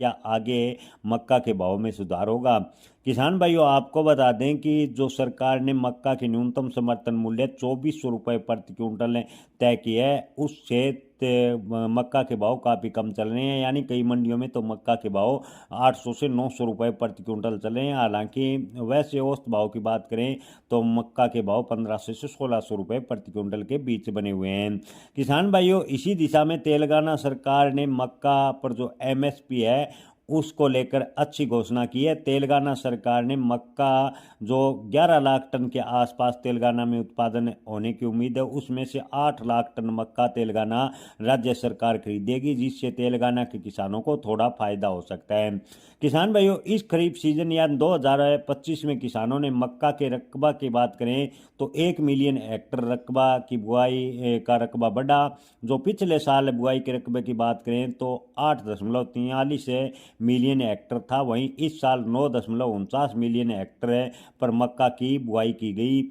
क्या आगे मक्का के भाव में सुधार होगा? किसान भाइयों, आपको बता दें कि जो सरकार ने मक्का की न्यूनतम समर्थन मूल्य 2400 रुपये प्रति क्विंटल तय किया है, उससे मक्का के भाव काफ़ी कम चल रहे हैं। यानी कई मंडियों में तो मक्का के भाव 800 से 900 रुपये प्रति क्विंटल चल रहे हैं। हालांकि वैसे औसत भाव की बात करें तो मक्का के भाव 1500 से 1600 रुपये प्रति क्विंटल के बीच बने हुए हैं। किसान भाइयों, इसी दिशा में तेलंगाना सरकार ने मक्का पर जो एमएसपी है उसको लेकर अच्छी घोषणा की है। तेलंगाना सरकार ने मक्का जो 11 लाख टन के आसपास तेलंगाना में उत्पादन होने की उम्मीद है, उसमें से 8 लाख टन मक्का तेलंगाना राज्य सरकार खरीदेगी, जिससे तेलंगाना के किसानों को थोड़ा फायदा हो सकता है। किसान भाइयों, इस खरीफ सीजन या 2025 में किसानों ने मक्का के रकबा की बात करें तो 1 मिलियन हेक्टर रकबा की बुआई का रकबा बढ़ा। जो पिछले साल बुआई के रकबे की बात करें तो 8.43 मिलियन हेक्टर था, वहीं इस साल 9.49 मिलियन हेक्टर पर मक्का की बुआई की गई।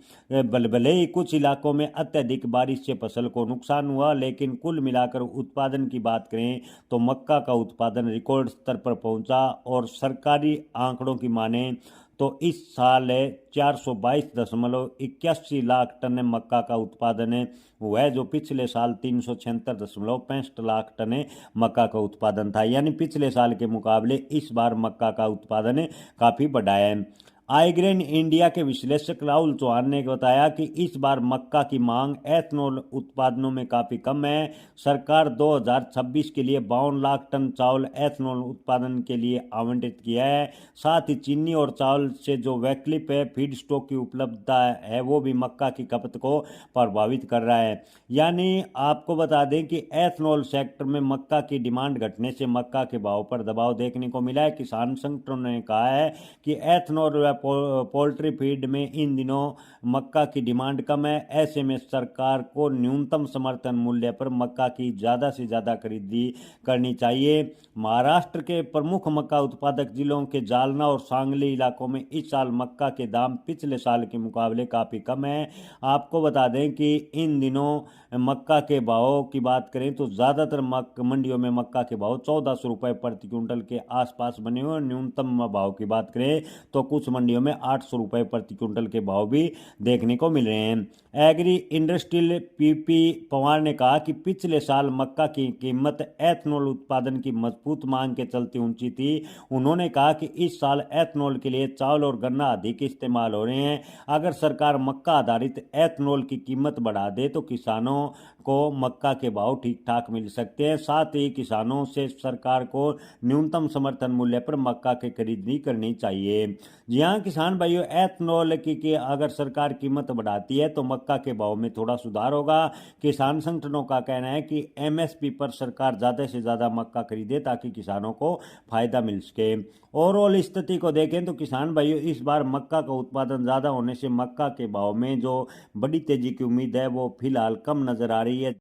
भले ही कुछ इलाकों में अत्यधिक बारिश से फसल को नुकसान हुआ, लेकिन कुल मिलाकर उत्पादन की बात करें तो मक्का का उत्पादन रिकॉर्ड स्तर पर पहुंचा और सरकारी आंकड़ों की माने तो इस साल 422.81 लाख टन मक्का का उत्पादन हुआ है, जो पिछले साल 376.65 लाख टन मक्का का उत्पादन था। यानी पिछले साल के मुकाबले इस बार मक्का का उत्पादन काफ़ी बढ़ा है। आईग्रेन इंडिया के विश्लेषक राहुल चौहान ने बताया कि इस बार मक्का की मांग एथनॉल उत्पादनों में काफ़ी कम है। सरकार 2026 के लिए 52 लाख टन चावल एथनॉल उत्पादन के लिए आवंटित किया है। साथ ही चीनी और चावल से जो वैकल्पिक फीड स्टॉक की उपलब्धता है वो भी मक्का की खपत को प्रभावित कर रहा है। यानी आपको बता दें कि एथनॉल सेक्टर में मक्का की डिमांड घटने से मक्का के भाव पर दबाव देखने को मिला है। किसान संगठनों ने कहा है कि एथनॉल व पोल्ट्री फीड में इन दिनों मक्का की डिमांड कम है। ऐसे में सरकार को न्यूनतम समर्थन मूल्य पर मक्का की ज़्यादा से ज़्यादा खरीदी करनी चाहिए। महाराष्ट्र के प्रमुख मक्का उत्पादक जिलों के जालना और सांगली इलाकों में इस साल मक्का के दाम पिछले साल के मुकाबले काफ़ी कम है। आपको बता दें कि इन दिनों मक्का के भाव की बात करें तो ज़्यादातर मंडियों में मक्का के भाव 1400 रुपये प्रति क्विंटल के आसपास बने हुए हैं। न्यूनतम भाव की बात करें तो कुछ मंडियों में 800 रुपये प्रति क्विंटल के भाव भी देखने को मिल रहे हैं। एग्री इंडस्ट्रियल पीपी पवार ने कहा कि पिछले साल मक्का की कीमत एथनॉल उत्पादन की मजबूत मांग के चलते ऊंची थी। उन्होंने कहा कि इस साल एथनॉल के लिए चावल और गन्ना अधिक इस्तेमाल हो रहे हैं। अगर सरकार मक्का आधारित एथनॉल की कीमत बढ़ा दे तो किसानों को मक्का के भाव ठीक ठाक मिल सकते हैं। साथ ही किसानों से सरकार को न्यूनतम समर्थन मूल्य पर मक्का की खरीदी करनी चाहिए। जी हाँ किसान भाइयों, एथनॉल की अगर सरकार कीमत बढ़ाती है तो मक्का के भाव में थोड़ा सुधार होगा। किसान संगठनों का कहना है कि एमएसपी पर सरकार ज़्यादा से ज़्यादा मक्का खरीदे ताकि किसानों को फायदा मिल सके। ओवरऑल स्थिति को देखें तो किसान भाइयों, इस बार मक्का का उत्पादन ज़्यादा होने से मक्का के भाव में जो बड़ी तेजी की उम्मीद है वो फिलहाल कम नज़र आ रही है।